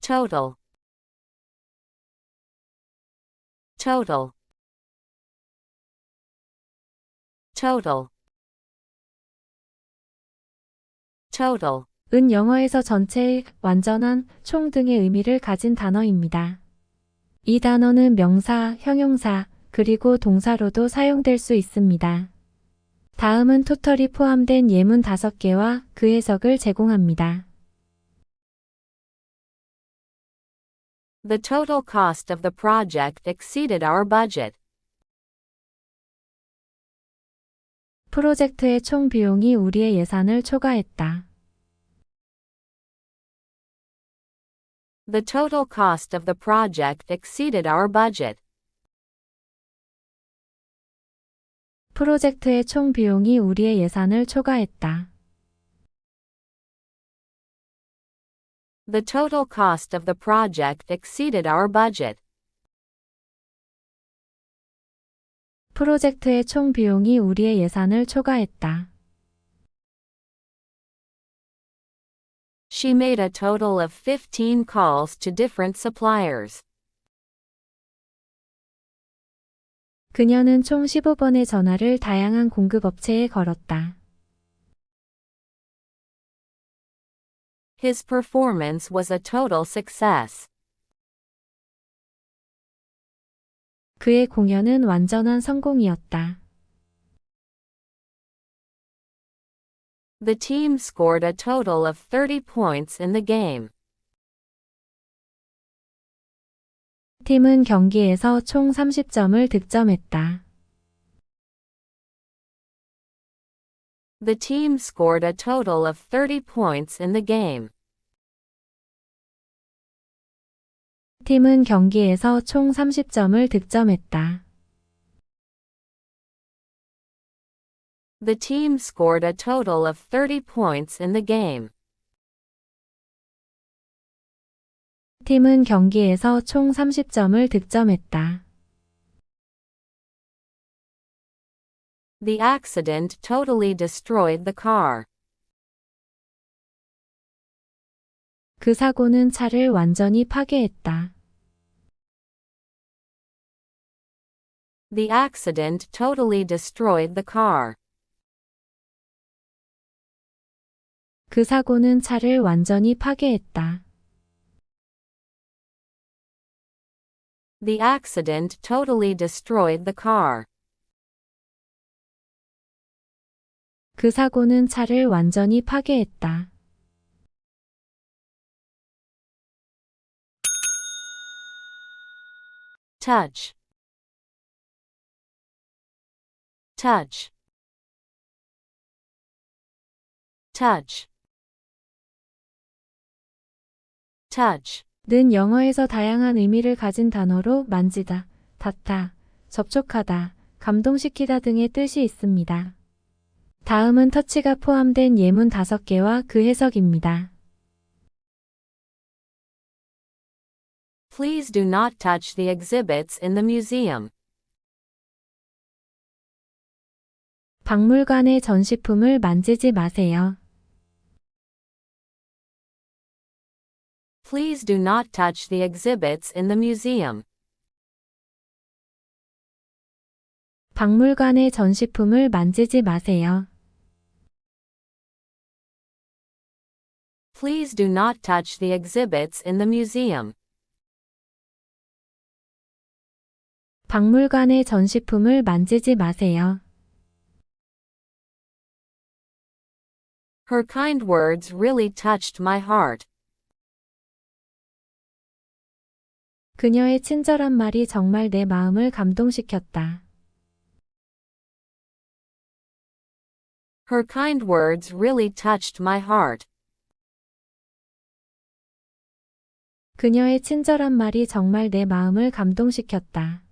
total, total, total, total. 은 영어에서 전체의, 완전한, 총 등의 의미를 가진 단어입니다. 이 단어는 명사, 형용사, 그리고 동사로도 사용될 수 있습니다. 다음은 토털이 포함된 예문 5개와 그 해석을 제공합니다. The total cost of the project exceeded our budget. 프로젝트의 총 비용이 우리의 예산을 초과했다. The total cost of the project exceeded our budget. 프로젝트의 총 비용이 우리의 예산을 초과했다. The total cost of the project exceeded our budget. 프로젝트의 총 비용이 우리의 예산을 초과했다. She made a total of 15 calls to different suppliers. 그녀는 총 15번의 전화를 다양한 공급업체에 걸었다. His performance was a total success. 그의 공연은 완전한 성공이었다. The team scored a total of 30 points in the game. 팀은 경기에서 총 30점을 득점했다. The team scored a total of 30 points in the game. 팀은 경기에서 총 30점을 득점했다. The team scored a total of 30 points in the game. 팀은 경기에서 총 30점을 득점했다. The accident totally destroyed the car. 그 사고는 차를 완전히 파괴했다. The accident totally destroyed the car. 그 사고는 차를 완전히 파괴했다. The accident totally destroyed the car. 그 사고는 차를 완전히 파괴했다. Touch, touch, touch, touch. 는 영어에서 다양한 의미를 가진 단어로 만지다, 닿다, 접촉하다, 감동시키다 등의 뜻이 있습니다. 다음은 터치가 포함된 예문 5개와 그 해석입니다. Please do not touch the exhibits in the museum. 박물관의 전시품을 만지지 마세요. Please do not touch the exhibits in the museum. 박물관의 전시품을 만지지 마세요. Please do not touch the exhibits in the museum. 박물관의 전시품을 만지지 마세요. Her kind words really touched my heart. 그녀의 친절한 말이 정말 내 마음을 감동시켰다. Her kind words really touched my heart. 그녀의 친절한 말이 정말 내 마음을 감동시켰다.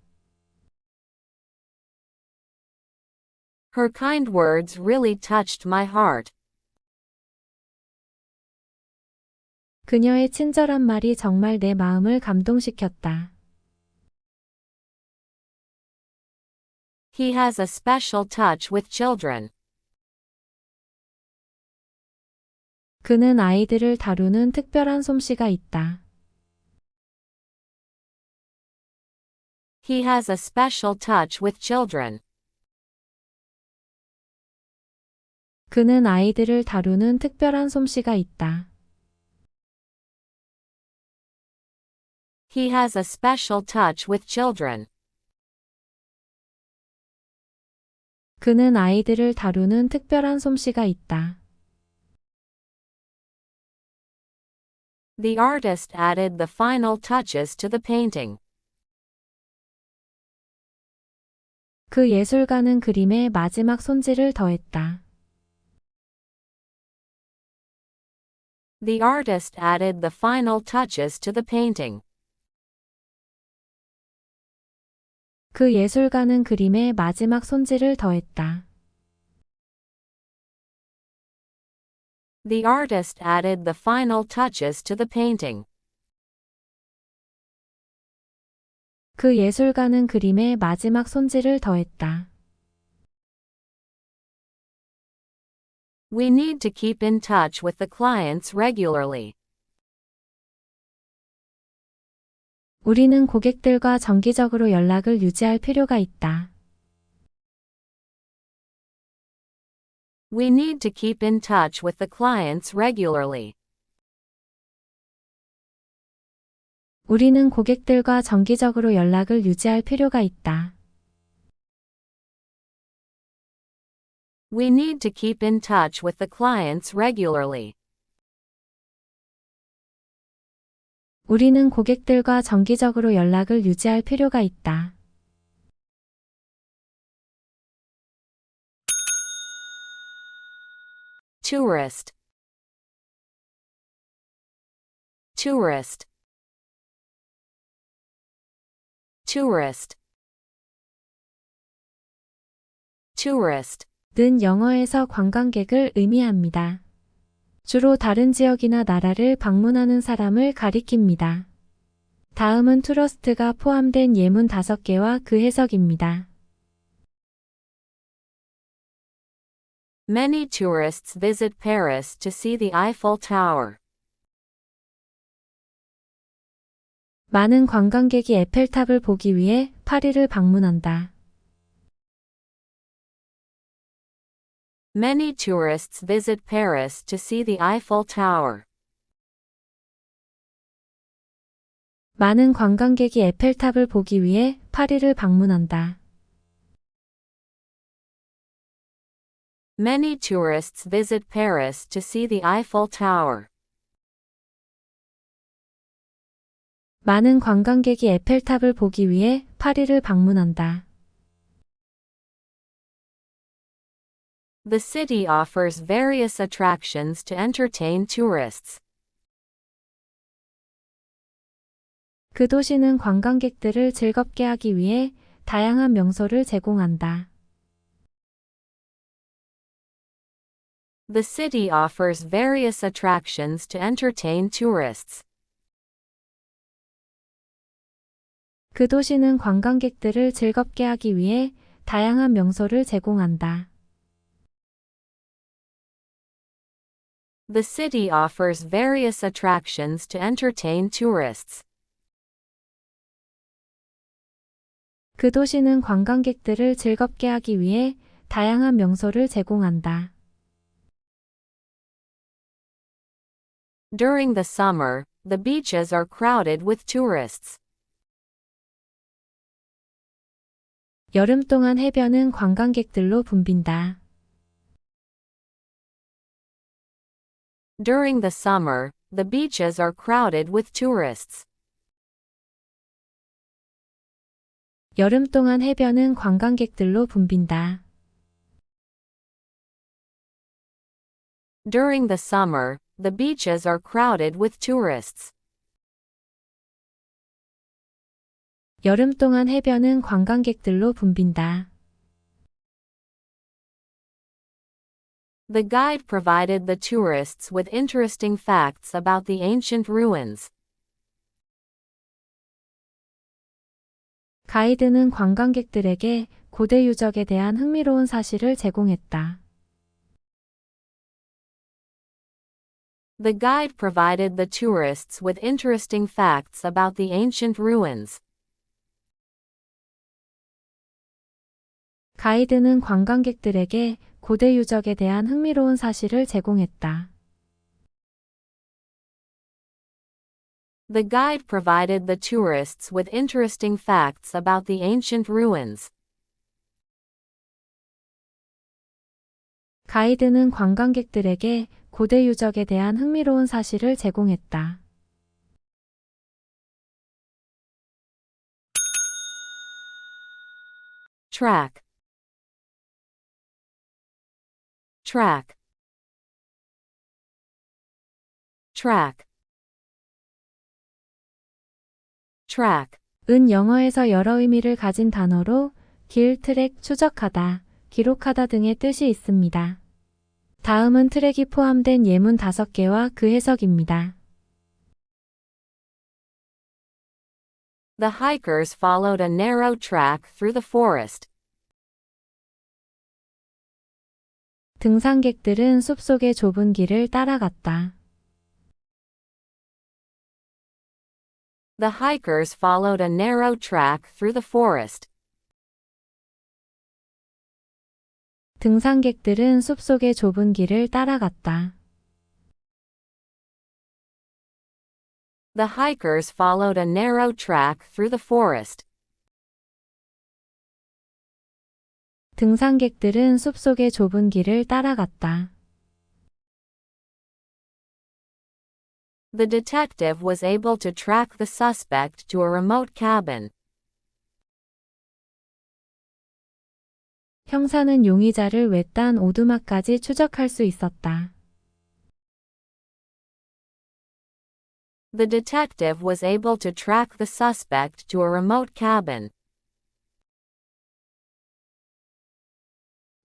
Her kind words really touched my heart. 그녀의 친절한 말이 정말 내 마음을 감동시켰다. He has a special touch with children. 그는 아이들을 다루는 특별한 솜씨가 있다. He has a special touch with children. 그는 아이들을 다루는 특별한 솜씨가 있다. He has a special touch with children. 그는 아이들을 다루는 특별한 솜씨가 있다. The artist added the final touches to the painting. 그 예술가는 그림에 마지막 손질을 더했다. The artist added the final touches to the painting. 그 예술가는 그림에 마지막 손질을 더했다. The artist added the final touches to the painting. 그 예술가는 그림에 마지막 손질을 더했다. We need to keep in touch with the clients regularly. 우리는 고객들과 정기적으로 연락을 유지할 필요가 있다. We need to keep in touch with the clients regularly. 우리는 고객들과 정기적으로 연락을 유지할 필요가 있다. We need to keep in touch with the clients regularly. 우리는 고객들과 정기적으로 연락을 유지할 필요가 있다. Tourist. Tourist. Tourist. Tourist. 는 영어에서 관광객을 의미합니다. 주로 다른 지역이나 나라를 방문하는 사람을 가리킵니다. 다음은 투러스트가 포함된 예문 5개와 그 해석입니다. Many tourists visit Paris to see the Eiffel Tower. 많은 관광객이 에펠탑을 보기 위해 파리를 방문한다. Many tourists visit Paris to see the Eiffel Tower. 많은 관광객이 에펠탑을 보기 위해 파리를 방문한다. Many tourists visit Paris to see the Eiffel Tower. 많은 관광객이 에펠탑을 보기 위해 파리를 방문한다. The city offers various attractions to entertain tourists. 그 도시는 관광객들을 즐겁게 하기 위해 다양한 명소를 제공한다. The city offers various attractions to entertain tourists. 그 도시는 관광객들을 즐겁게 하기 위해 다양한 명소를 제공한다. The city offers various attractions to entertain tourists. 그 도시는 관광객들을 즐겁게 하기 위해 다양한 명소를 제공한다. During the summer, the beaches are crowded with tourists. 여름 동안 해변은 관광객들로 붐빈다. During the summer, the beaches are crowded with tourists. 여름 동안 해변은 관광객들로 붐빈다. During the summer, the beaches are crowded with tourists. 여름 동안 해변은 관광객들로 붐빈다. The guide provided the tourists with interesting facts about the ancient ruins. 가이드는 관광객들에게 고대 유적에 대한 흥미로운 사실을 제공했다. The guide provided the tourists with interesting facts about the ancient ruins. 가이드는 관광객들에게 고대 유적에 대한 흥미로운 사실을 제공했다. The guide provided the tourists with interesting facts about the ancient ruins. 가이드는 관광객들에게 고대 유적에 대한 흥미로운 사실을 제공했다. Track. Track. Track. Track. 은 영어에서 여러 의미를 가진 단어로 길, 트랙, 추적하다, 기록하다 등의 뜻이 있습니다. 다음은 트랙이 포함된 예문 5개와 그 해석입니다. The hikers followed a narrow track through the forest. 등산객들은 숲속의 좁은 길을 따라갔다. The hikers followed a narrow track through the forest. 등산객들은 숲속의 좁은 길을 따라갔다. The hikers followed a narrow track through the forest. 등산객들은 숲속의 좁은 길을 따라갔다. The detective was able to track the suspect to a remote cabin. 형사는 용의자를 외딴 오두막까지 추적할 수 있었다. The detective was able to track the suspect to a remote cabin.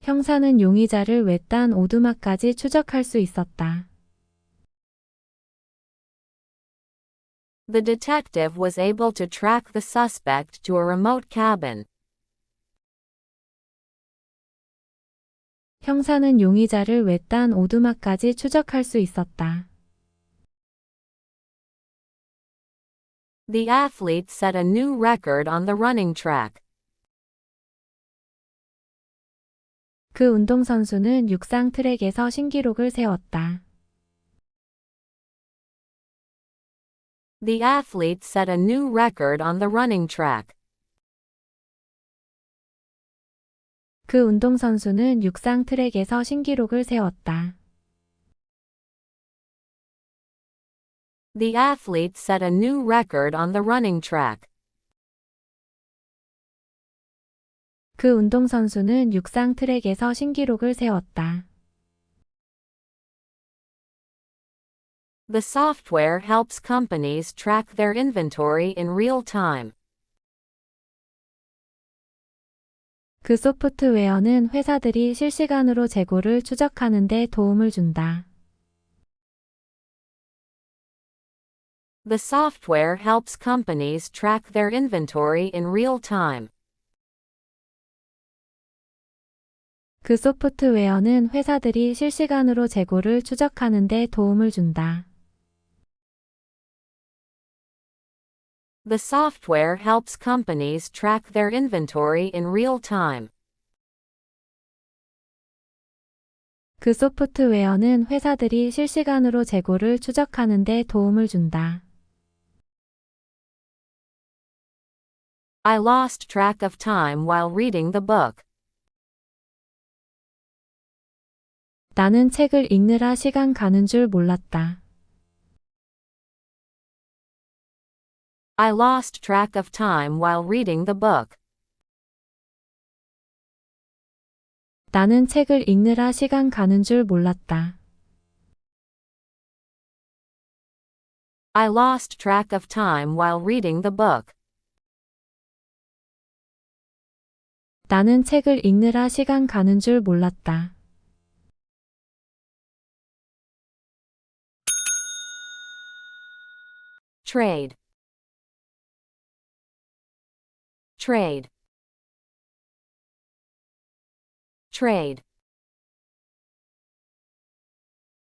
형사는 용의자를 외딴 오두막까지 추적할 수 있었다. The detective was able to track the suspect to a remote cabin. 형사는 용의자를 외딴 오두막까지 추적할 수 있었다. The athlete set a new record on the running track. 그 운동선수는 육상 트랙에서 신기록을 세웠다. The athlete set a new record on the running track. 그 운동선수는 육상 트랙에서 신기록을 세웠다. The athlete set a new record on the running track. 그 운동선수는 육상 트랙에서 신기록을 세웠다. The software helps companies track their inventory in real time. 그 소프트웨어는 회사들이 실시간으로 재고를 추적하는 데 도움을 준다. The software helps companies track their inventory in real time. 그 소프트웨어는 회사들이 실시간으로 재고를 추적하는 데 도움을 준다. The software helps companies track their inventory in real time. 그 소프트웨어는 회사들이 실시간으로 재고를 추적하는 데 도움을 준다. I lost track of time while reading the book. 나는 책을 읽느라 시간 가는 줄 몰랐다. I lost track of time while reading the book. 나는 책을 읽느라 시간 가는 줄 몰랐다. I lost track of time while reading the book. 나는 책을 읽느라 시간 가는 줄 몰랐다. Trade. Trade. Trade.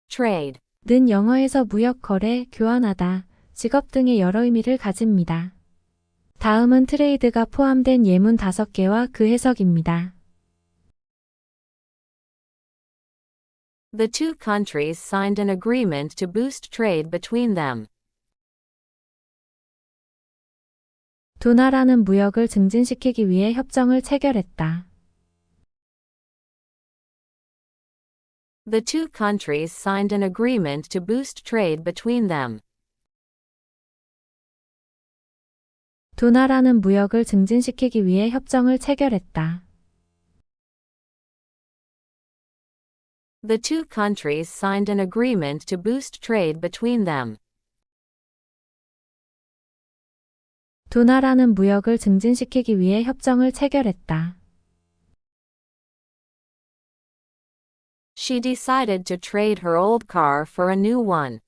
Trade. 는 영어에서 무역 거래, 교환하다, 직업 등의 여러 의미를 가집니다. 다음은 트레이드가 포함된 예문 5개와 그 해석입니다. The two countries signed an agreement to boost trade between them. 두 나라는 무역을 증진시키기 위해 협정을 체결했다. The two countries signed an agreement to boost trade between them. 두 나라는 무역을 증진시키기 위해 협정을 체결했다. The two countries signed an agreement to boost trade between them. 두 나라는 무역을 증진시키기 위해 협정을 체결했다. She decided to trade her old car for a new one.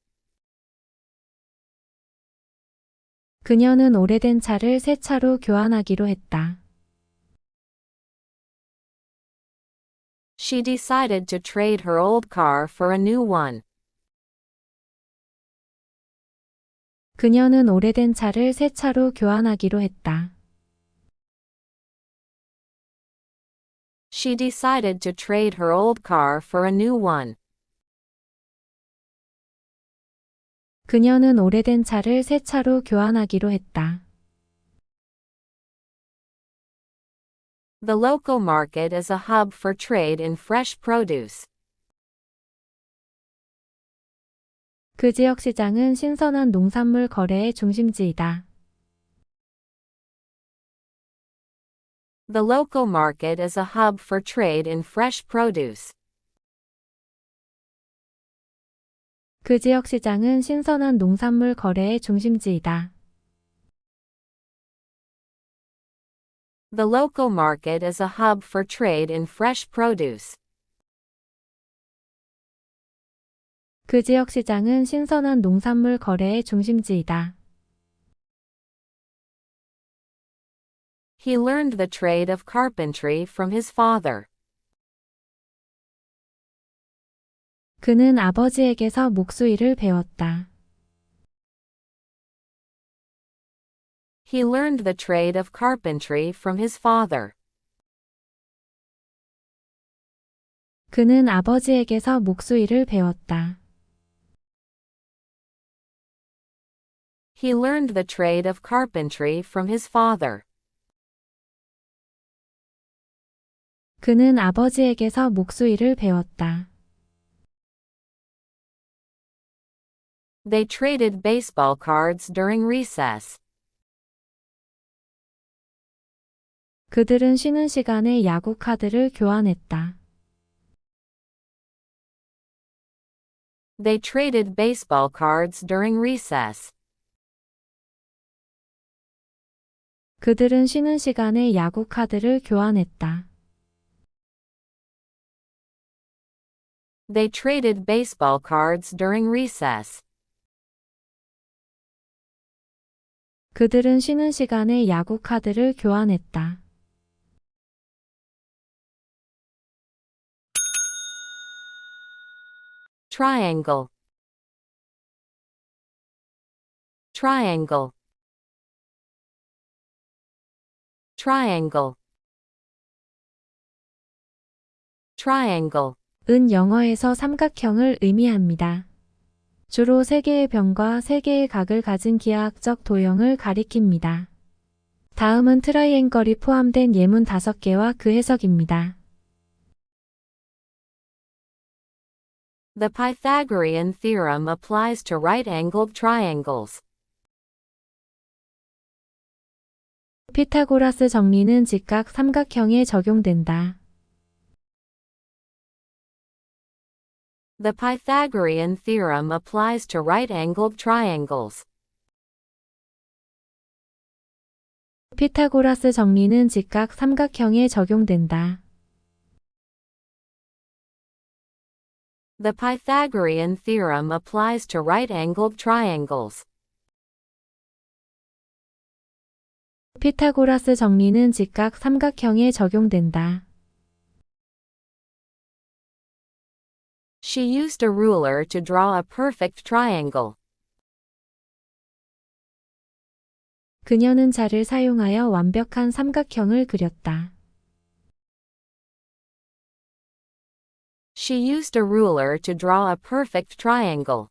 그녀는 오래된 차를 새 차로 교환하기로 했다. She decided to trade her old car for a new one. 그녀는 오래된 차를 새 차로 교환하기로 했다. She decided to trade her old car for a new one. 그녀는 오래된 차를 새 차로 교환하기로 했다. The local market is a hub for trade in fresh produce. 그 지역 시장은 신선한 농산물 거래의 중심지이다. The local market is a hub for trade in fresh produce. 그 지역 시장은 신선한 농산물 거래의 중심지이다. The local market is a hub for trade in fresh produce. 그 지역 시장은 신선한 농산물 거래의 중심지이다. He learned the trade of carpentry from his father. 그는 아버지에게서 목수일을 배웠다. He learned the trade of carpentry from his father. 그는 아버지에게서 목수일을 배웠다. He learned the trade of carpentry from his father. 그는 아버지에게서 목수일을 배웠다. They traded baseball cards during recess. 그들은 쉬는 시간에 야구 카드를 교환했다. They traded baseball cards during recess. 그들은 쉬는 시간에 야구 카드를 교환했다. They traded baseball cards during recess. 그들은 쉬는 시간에 야구 카드를 교환했다. Triangle. Triangle. Triangle. Triangle. 은 영어에서 삼각형을 의미합니다. 주로 세 개의 변과 세 개의 각을 가진 기하학적 도형을 가리킵니다. 다음은 트라이앵걸이 포함된 예문 5개와 그 해석입니다. The Pythagorean theorem applies to right-angled triangles. 피타고라스 정리는 직각 삼각형에 적용된다. The Pythagorean theorem applies to right-angled triangles. 피타고라스 정리는 직각 삼각형에 적용된다. The Pythagorean theorem applies to right-angled triangles. 피타고라스 정리는 직각 삼각형에 적용된다. She used a ruler to draw a perfect triangle. 그녀는 자를 사용하여 완벽한 삼각형을 그렸다. She used a ruler to draw a perfect triangle.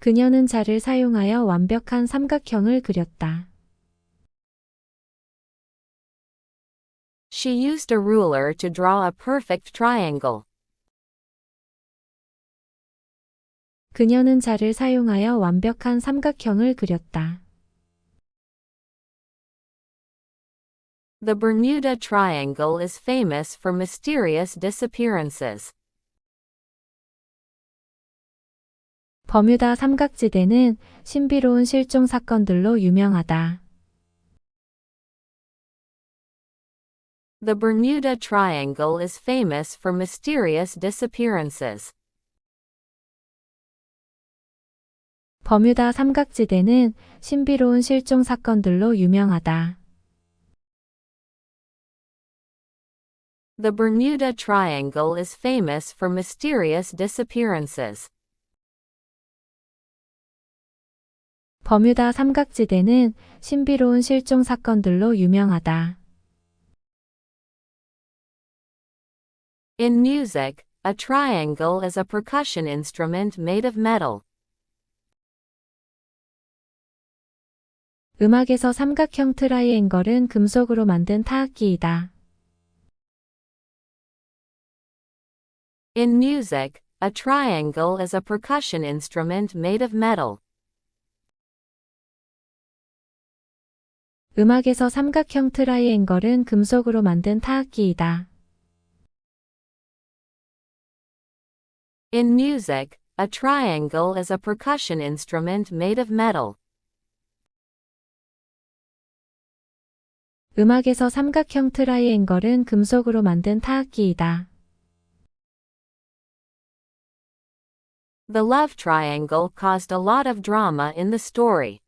그녀는 자를 사용하여 완벽한 삼각형을 그렸다. She used a ruler to draw a perfect triangle. 그녀는 자를 사용하여 완벽한 삼각형을 그렸다. The Bermuda Triangle is famous for mysterious disappearances. 버뮤다 삼각지대는 신비로운 실종 사건들로 유명하다. The Bermuda Triangle is famous for mysterious disappearances. 버뮤다 삼각지대는 신비로운 실종 사건들로 유명하다. The Bermuda Triangle is famous for mysterious disappearances. 버뮤다 삼각지대는 신비로운 실종 사건들로 유명하다. In music, a triangle is a percussion instrument made of metal. 음악에서 삼각형 트라이앵걸은 금속으로 만든 타악기이다. In music, a triangle is a percussion instrument made of metal. 음악에서 삼각형 트라이앵걸은 금속으로 만든 타악기이다. In music, a triangle is a percussion instrument made of metal. 음악에서 삼각형 트라이앵걸은 금속으로 만든 타악기이다. The love triangle caused a lot of drama in the story.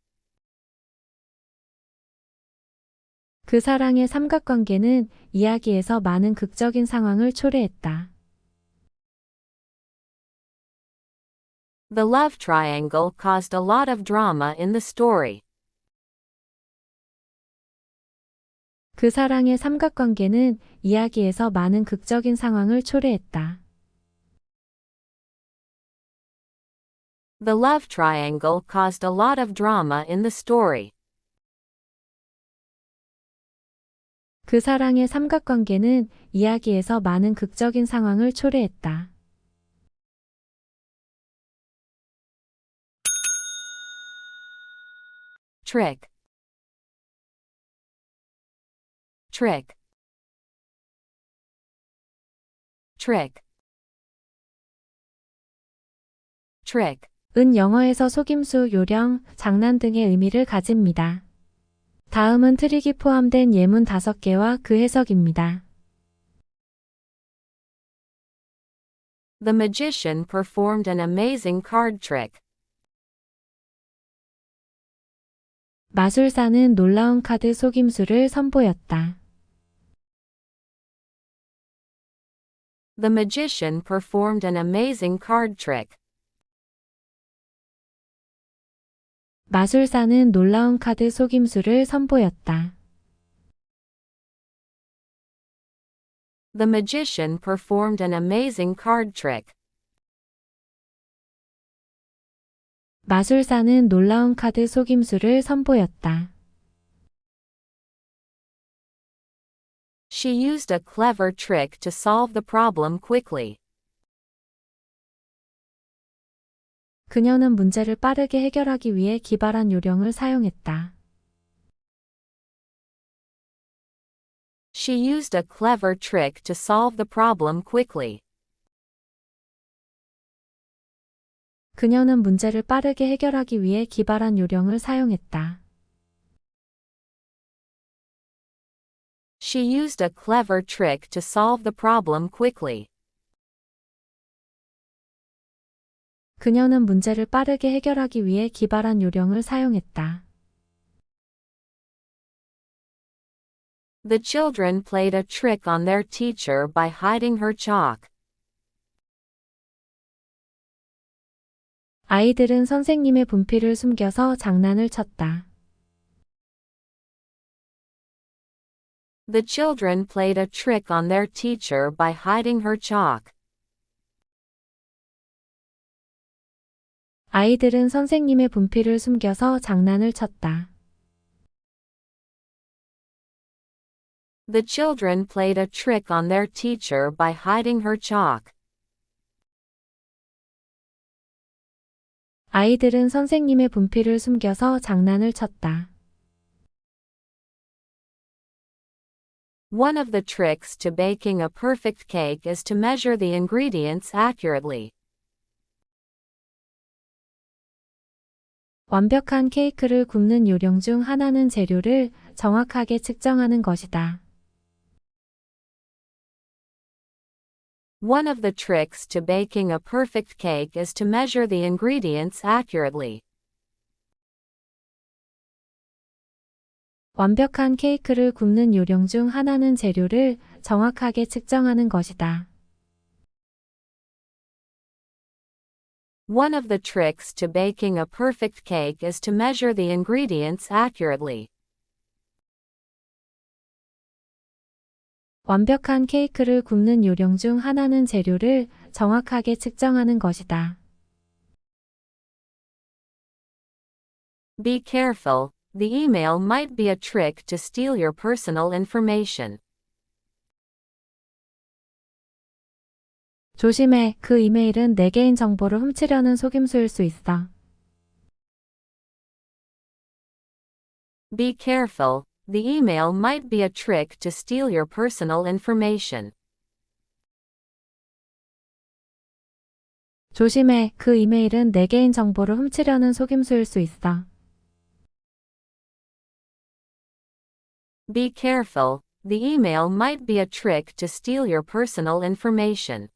그 사랑의 삼각관계는 이야기에서 많은 극적인 상황을 초래했다. The love triangle caused a lot of drama in the story. 그 사랑의 삼각관계는 이야기에서 많은 극적인 상황을 초래했다. The love triangle caused a lot of drama in the story. 그 사랑의 삼각관계는 이야기에서 많은 극적인 상황을 초래했다. Trick. Trick. Trick. Trick. 은 영어에서 속임수, 요령, 장난 등의 의미를 가집니다. 다음은 트릭이 포함된 예문 5개와 그 해석입니다. The magician performed an amazing card trick. 마술사는 놀라운 카드 속임수를 선보였다. The magician performed an amazing card trick. 마술사는 놀라운 카드 속임수를 선보였다. The magician performed an amazing card trick. 마술사는 놀라운 카드 속임수를 선보였다. She used a clever trick to solve the problem quickly. 그녀는 문제를 빠르게 해결하기 위해 기발한 요령을 사용했다. She used a clever trick to solve the problem quickly. 그녀는 문제를 빠르게 해결하기 위해 기발한 요령을 사용했다. She used a clever trick to solve the problem quickly. 그녀는 문제를 빠르게 해결하기 위해 기발한 요령을 사용했다. The children played a trick on their teacher by hiding her chalk. 아이들은 선생님의 분필을 숨겨서 장난을 쳤다. The children played a trick on their teacher by hiding her chalk. 아이들은 선생님의 분필을 숨겨서 장난을 쳤다. The children played a trick on their teacher by hiding her chalk. 아이들은 선생님의 분필을 숨겨서 장난을 쳤다. One of the tricks to baking a perfect cake is to measure the ingredients accurately. 완벽한 케이크를 굽는 요령 중 하나는 재료를 정확하게 측정하는 것이다. One of the tricks to baking a perfect cake is to measure the ingredients accurately. 완벽한 케이크를 굽는 요령 중 하나는 재료를 정확하게 측정하는 것이다. One of the tricks to baking a perfect cake is to measure the ingredients accurately. 완벽한 케이크를 굽는 요령 중 하나는 재료를 정확하게 측정하는 것이다. Be careful, the email might be a trick to steal your personal information. 조심해, 그 이메일은 내 개인 정보를 훔치려는 속임수일 수 있어. Be careful, the email might be a trick to steal your personal information. 조심해, 그 이메일은 내 개인 정보를 훔치려는 속임수일 수 있어. Be careful, the email might be a trick to steal your personal information.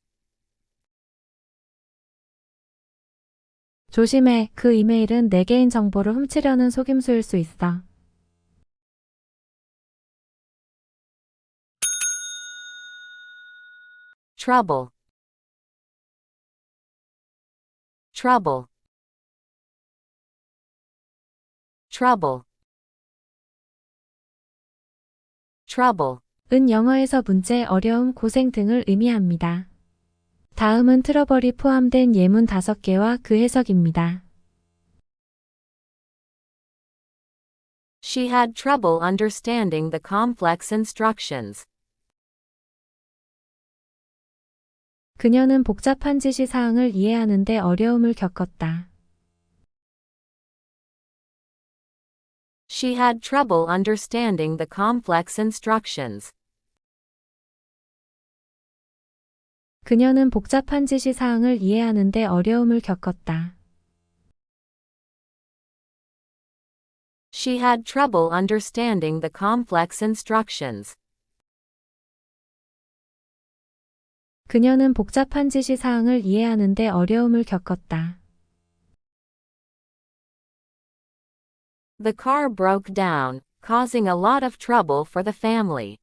조심해, 그 이메일은 내 개인 정보를 훔치려는 속임수일 수 있어. Trouble. Trouble. Trouble. Trouble. 은 영어에서 문제, 어려움, 고생 등을 의미합니다. 다음은 트러블이 포함된 예문 5개와 그 해석입니다. She had trouble understanding the complex instructions. 그녀는 복잡한 지시 사항을 이해하는 데 어려움을 겪었다. She had trouble understanding the complex instructions. 그녀는 복잡한 지시 사항을 이해하는 데 어려움을 겪었다. She had trouble understanding the complex instructions. 그녀는 복잡한 지시 사항을 이해하는 데 어려움을 겪었다. The car broke down, causing a lot of trouble for the family.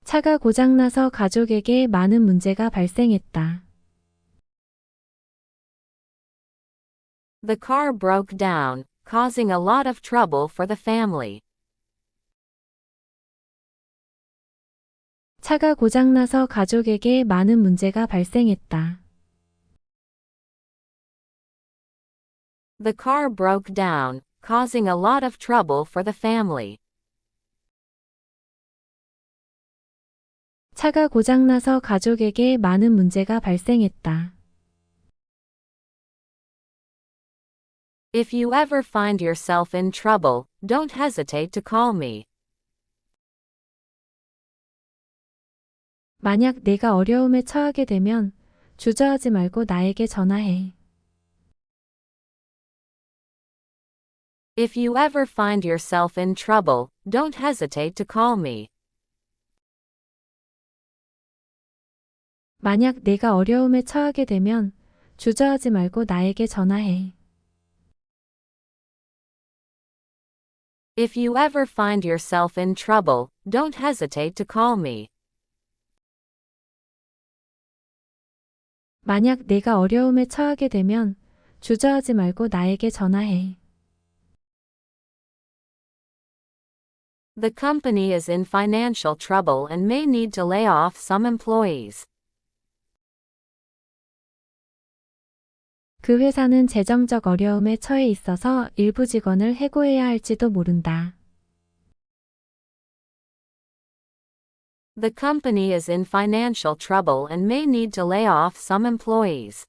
차가 고장나서 가족에게 많은 문제가 발생했다. The car broke down, causing a lot of trouble for the family. 차가 고장나서 가족에게 많은 문제가 발생했다. The car broke down, causing a lot of trouble for the family. 차가 고장나서 가족에게 많은 문제가 발생했다. If you ever find yourself in trouble, don't hesitate to call me. 만약 내가 어려움에 처하게 되면 주저하지 말고 나에게 전화해. If you ever find yourself in trouble, don't hesitate to call me. 만약 내가 어려움에 처하게 되면 주저하지 말고 나에게 전화해. If you ever find yourself in trouble, don't hesitate to call me. 만약 내가 어려움에 처하게 되면 주저하지 말고 나에게 전화해. The company is in financial trouble and may need to lay off some employees. 그 회사는 재정적 어려움에 처해 있어서 일부 직원을 해고해야 할지도 모른다. The company is in financial trouble and may need to lay off some employees.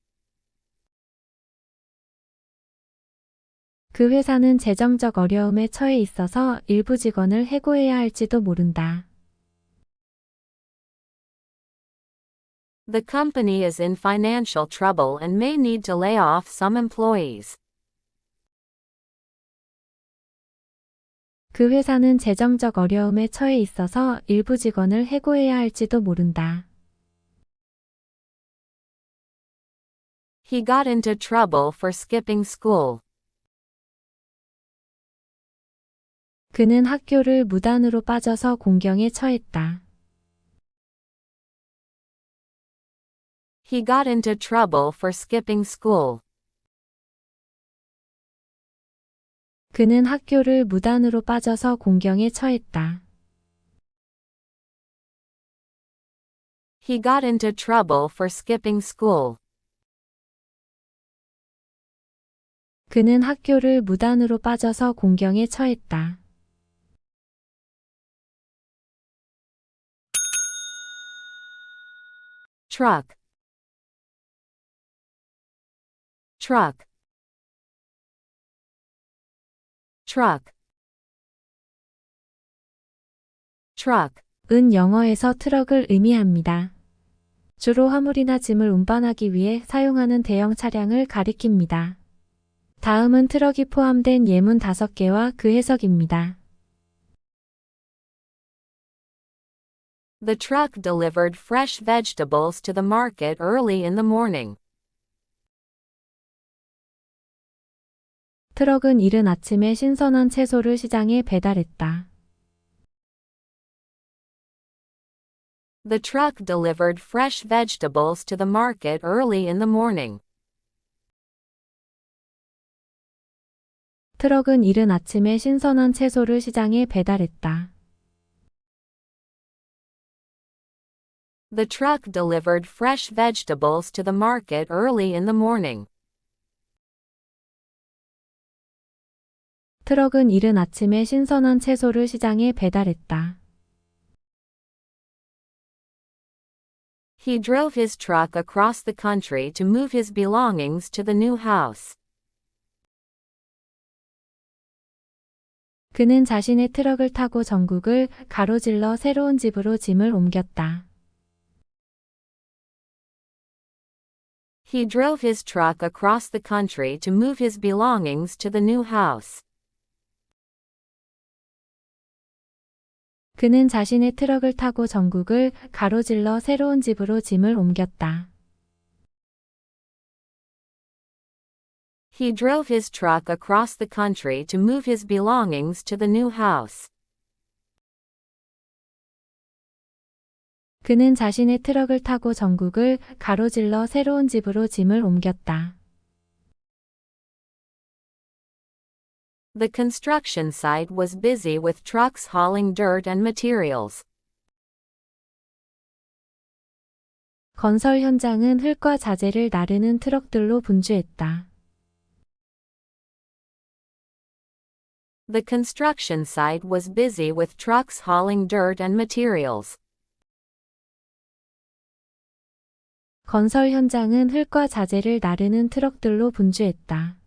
그 회사는 재정적 어려움에 처해 있어서 일부 직원을 해고해야 할지도 모른다. The company is in financial trouble and may need to lay off some employees. 그 회사는 재정적 어려움에 처해 있어서 일부 직원을 해고해야 할지도 모른다. He got into trouble for skipping school. 그는 학교를 무단으로 빠져서 공경에 처했다. He got into trouble for skipping school. 그는 학교를 무단으로 빠져서 공경에 처했다. He got into trouble for skipping school. 그는 학교를 무단으로 빠져서 공경에 처했다. Truck. Truck. Truck. Truck. 은 영어에서 트럭을 의미합니다. 주로 화물이나 짐을 운반하기 위해 사용하는 대형 차량을 가리킵니다. 다음은 트럭이 포함된 예문 5개와 그 해석입니다. The truck delivered fresh vegetables to the market early in the morning. 트럭은 이른 아침에 신선한 채소를 시장에 배달했다. The truck delivered fresh vegetables to the market early in the morning. 트럭은 이른 아침에 신선한 채소를 시장에 배달했다. The truck delivered fresh vegetables to the market early in the morning. 트럭은 이른 아침에 신선한 채소를 시장에 배달했다. He drove his truck across the country to move his belongings to the new house. 그는 자신의 트럭을 타고 전국을 가로질러 새로운 집으로 짐을 옮겼다. He drove his truck across the country to move his belongings to the new house. 그는 자신의 트럭을 타고 전국을 가로질러 새로운 집으로 짐을 옮겼다. He drove his truck across the country to move his belongings to the new house. 그는 자신의 트럭을 타고 전국을 가로질러 새로운 집으로 짐을 옮겼다. The construction site was busy with trucks hauling dirt and materials. 건설 현장은 흙과 자재를 나르는 트럭들로 분주했다. The construction site was busy with trucks hauling dirt and materials. 건설 현장은 흙과 자재를 나르는 트럭들로 분주했다.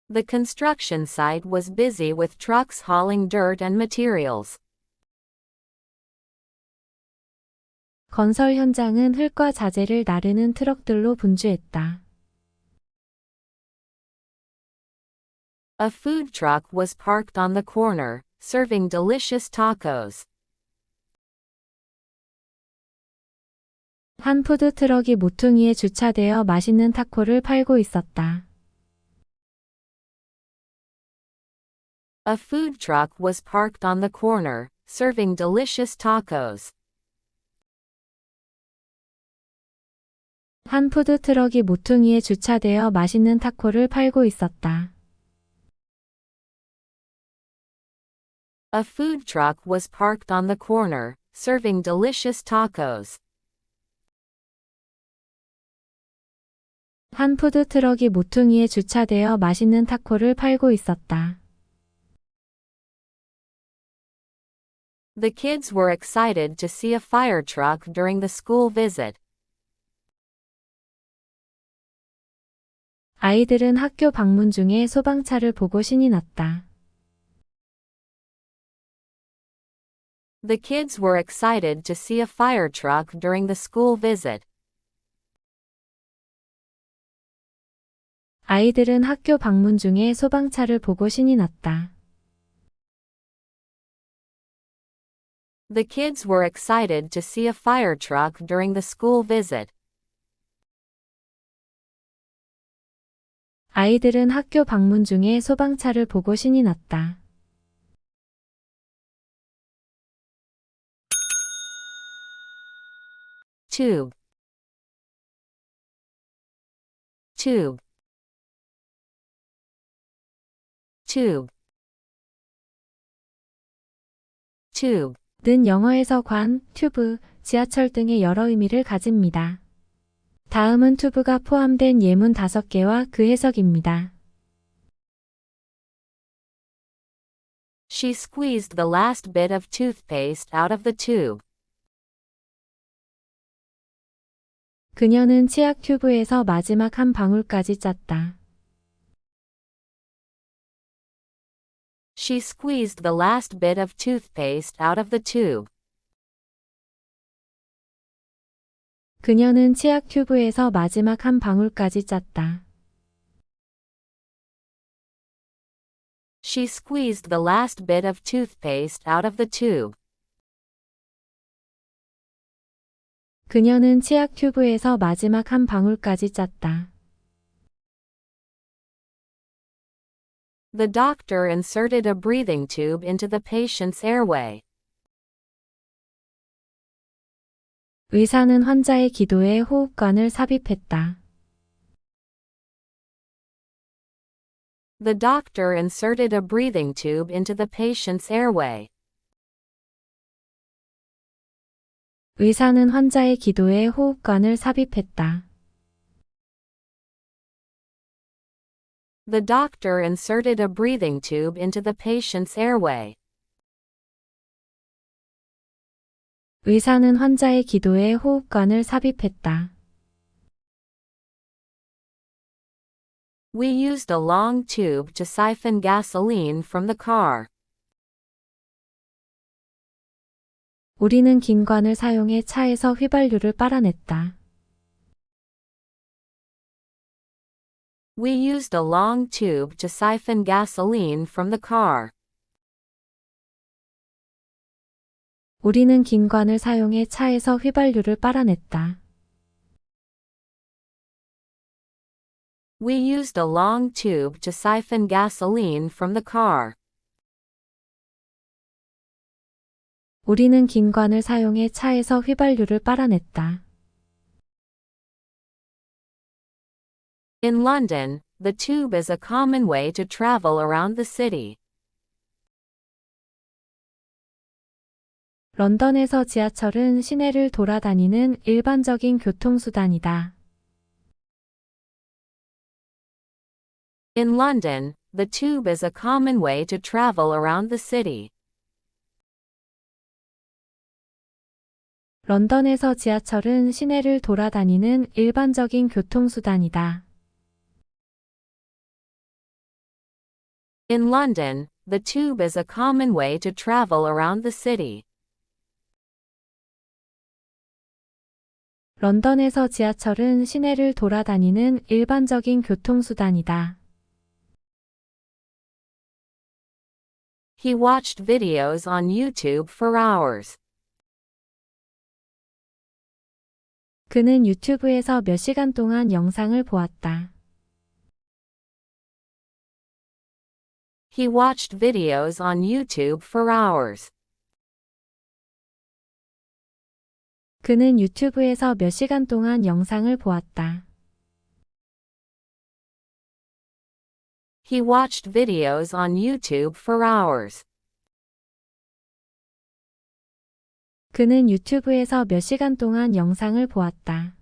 The construction site was busy with trucks hauling dirt and materials. 건설 현장은 흙과 자재를 나르는 트럭들로 분주했다. A food truck was parked on the corner, serving delicious tacos. 한 푸드 트럭이 모퉁이에 주차되어 맛있는 타코를 팔고 있었다. A food truck was parked on the corner, serving delicious tacos. 한 푸드 트럭이 모퉁이에 주차되어 맛있는 타코를 팔고 있었다. A food truck was parked on the corner, serving delicious tacos. 한 푸드트럭이 모퉁이에 주차되어 맛있는 타코를 팔고 있었다. The kids were excited to see a fire truck during the school visit. 아이들은 학교 방문 중에 소방차를 보고 신이 났다. The kids were excited to see a fire truck during the school visit. 아이들은 학교 방문 중에 소방차를 보고 신이 났다. The kids were excited to see a fire truck during the school visit. 아이들은 학교 방문 중에 소방차를 보고 신이 났다. Tube. Tube. Tube. Tube. 는 영어에서 관, 튜브, 지하철 등의 여러 의미를 가집니다. 다음은 튜브가 포함된 예문 5개와 그 해석입니다. She squeezed the last bit of toothpaste out of the tube. 그녀는 치약 튜브에서 마지막 한 방울까지 짰다. She squeezed the last bit of toothpaste out of the tube. 그녀는 치약 튜브에서 마지막 한 방울까지 짰다. She squeezed the last bit of toothpaste out of the tube. 그녀는 치약 튜브에서 마지막 한 방울까지 짰다. The doctor inserted a breathing tube into the patient's airway. 의사는 환자의 기도에 호흡관을 삽입했다. The doctor inserted a breathing tube into the patient's airway. 의사는 환자의 기도에 호흡관을 삽입했다. The doctor inserted a breathing tube into the patient's airway. 의사는 환자의 기도에 호흡관을 삽입했다. We used a long tube to siphon gasoline from the car. 우리는 긴 관을 사용해 차에서 휘발유를 빨아냈다. We used a long tube to siphon gasoline from the car. 우리는 긴 관을 사용해 차에서 휘발유를 빨아냈다. We used a long tube to siphon gasoline from the car. 우리는 긴 관을 사용해 차에서 휘발유를 빨아냈다. In London, the tube is a common way to travel around the city. 런던에서 지하철은 시내를 돌아다니는 일반적인 교통수단이다. In London, the tube is a common way to travel around the city. 런던에서 지하철은 시내를 돌아다니는 일반적인 교통수단이다. In London, the tube is a common way to travel around the city. 런던에서 지하철은 시내를 돌아다니는 일반적인 교통수단이다. He watched videos on YouTube for hours. 그는 유튜브에서 몇 시간 동안 영상을 보았다. He watched videos on YouTube for hours. 그는 유튜브에서 몇 시간 동안 영상을 보았다. He watched videos on YouTube for hours. 그는 유튜브에서 몇 시간 동안 영상을 보았다.